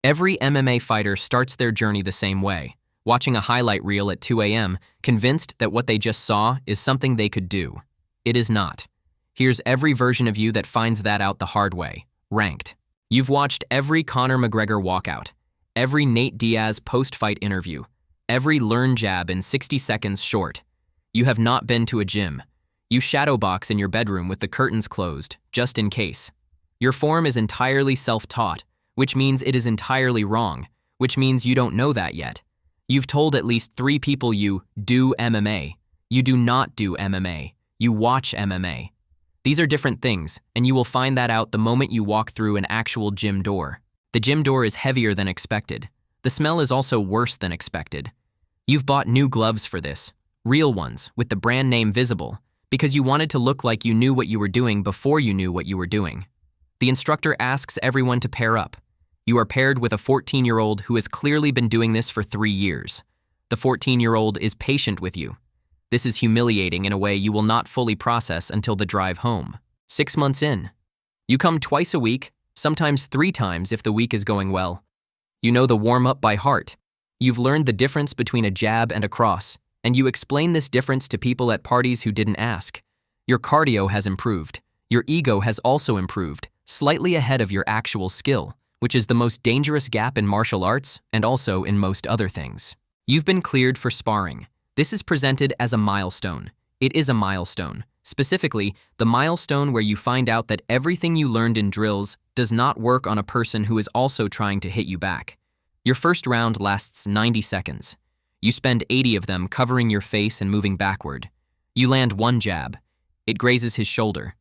Every MMA fighter starts their journey the same way, watching a highlight reel at 2 a.m., convinced that what they just saw is something they could do. It is not. Here's every version of you that finds that out the hard way, ranked. You've watched every Conor McGregor walkout, every Nate Diaz post-fight interview, every learn jab in 60 seconds short. You have not been to a gym. You shadowbox in your bedroom with the curtains closed, just in case. Your form is entirely self-taught, which means it is entirely wrong, which means you don't know that yet. You've told at least 3 people you do MMA. You do not do MMA. You watch MMA. These are different things, and you will find that out the moment you walk through an actual gym door. The gym door is heavier than expected. The smell is also worse than expected. You've bought new gloves for this, real ones, with the brand name visible, because you wanted to look like you knew what you were doing before you knew what you were doing. The instructor asks everyone to pair up. You are paired with a 14-year-old who has clearly been doing this for 3 years. The 14-year-old is patient with you. This is humiliating in a way you will not fully process until the drive home. 6 months in. You come twice a week, sometimes 3 times if the week is going well. You know the warm-up by heart. You've learned the difference between a jab and a cross, and you explain this difference to people at parties who didn't ask. Your cardio has improved. Your ego has also improved, slightly ahead of your actual skill, which is the most dangerous gap in martial arts and also in most other things. You've been cleared for sparring. This is presented as a milestone. It is a milestone. Specifically, the milestone where you find out that everything you learned in drills does not work on a person who is also trying to hit you back. Your first round lasts 90 seconds. You spend 80 of them covering your face and moving backward. You land 1 jab. It grazes his shoulder.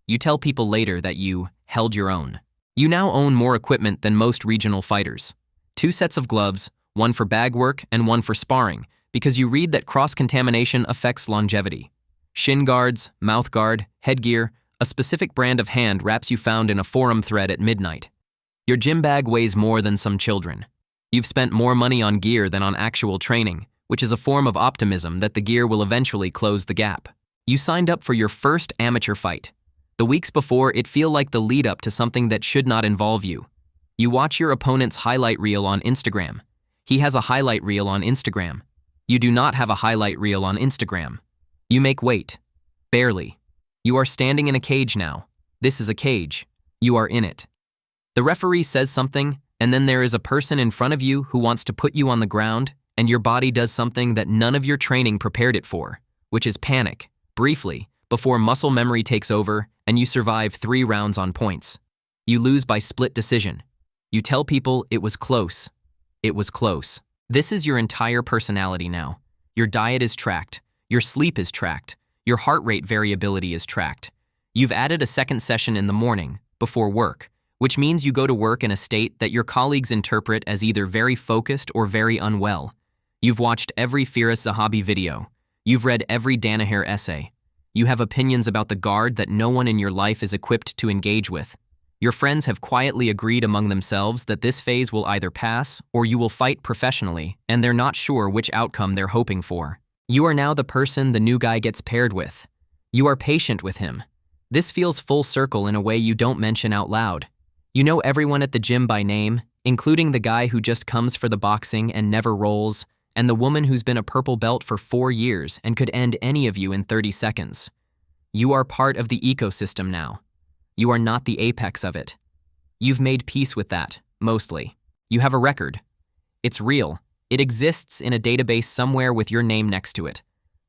You tell people later that you held your own. You now own more equipment than most regional fighters. 2 sets of gloves, 1 for bag work and 1 for sparring, because you read that cross-contamination affects longevity. Shin guards, mouth guard, headgear, a specific brand of hand wraps you found in a forum thread at midnight. Your gym bag weighs more than some children. You've spent more money on gear than on actual training, which is a form of optimism that the gear will eventually close the gap. You signed up for your first amateur fight. The weeks before, it feel like the lead up to something that should not involve you. You watch your opponent's highlight reel on Instagram. He has a highlight reel on Instagram. You do not have a highlight reel on Instagram. You make weight. Barely. You are standing in a cage now. This is a cage. You are in it. The referee says something, and then there is a person in front of you who wants to put you on the ground, and your body does something that none of your training prepared it for, which is panic, briefly, before muscle memory takes over, and you survive 3 rounds on points. You lose by split decision. You tell people it was close. It was close. This is your entire personality now. Your diet is tracked. Your sleep is tracked. Your heart rate variability is tracked. You've added a second session in the morning, before work, which means you go to work in a state that your colleagues interpret as either very focused or very unwell. You've watched every Firas Zahabi video. You've read every Danaher essay. You have opinions about the guard that no one in your life is equipped to engage with. Your friends have quietly agreed among themselves that this phase will either pass or you will fight professionally, and they're not sure which outcome they're hoping for. You are now the person the new guy gets paired with. You are patient with him. This feels full circle in a way you don't mention out loud. You know everyone at the gym by name, including the guy who just comes for the boxing and never rolls, and the woman who's been a purple belt for 4 years and could end any of you in 30 seconds. You are part of the ecosystem now. You are not the apex of it. You've made peace with that, mostly. You have a record. It's real. It exists in a database somewhere with your name next to it.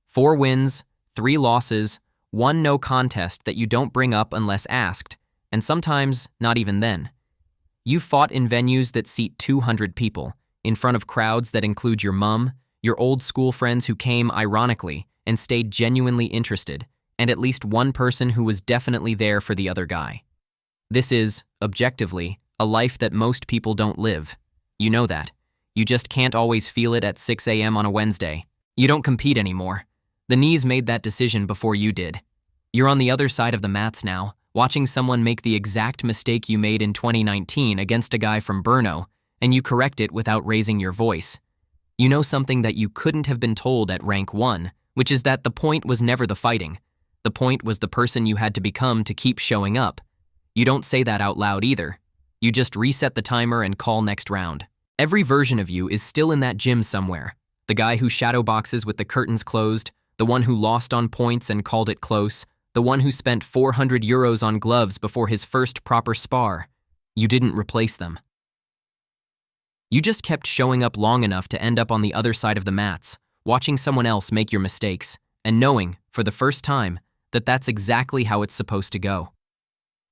4 wins, 3 losses, 1 no contest that you don't bring up unless asked, and sometimes not even then. You've fought in venues that seat 200 people, in front of crowds that include your mom, your old school friends who came ironically and stayed genuinely interested, and at least one person who was definitely there for the other guy. This is, objectively, a life that most people don't live. You know that. You just can't always feel it at 6 a.m. on a Wednesday. You don't compete anymore. The knees made that decision before you did. You're on the other side of the mats now, watching someone make the exact mistake you made in 2019 against a guy from Brno, and you correct it without raising your voice. You know something that you couldn't have been told at rank 1, which is that the point was never the fighting. The point was the person you had to become to keep showing up. You don't say that out loud either. You just reset the timer and call next round. Every version of you is still in that gym somewhere. The guy who shadow boxes with the curtains closed, the one who lost on points and called it close, the one who spent 400 euros on gloves before his first proper spar. You didn't replace them. You just kept showing up long enough to end up on the other side of the mats, watching someone else make your mistakes, and knowing, for the first time, that that's exactly how it's supposed to go.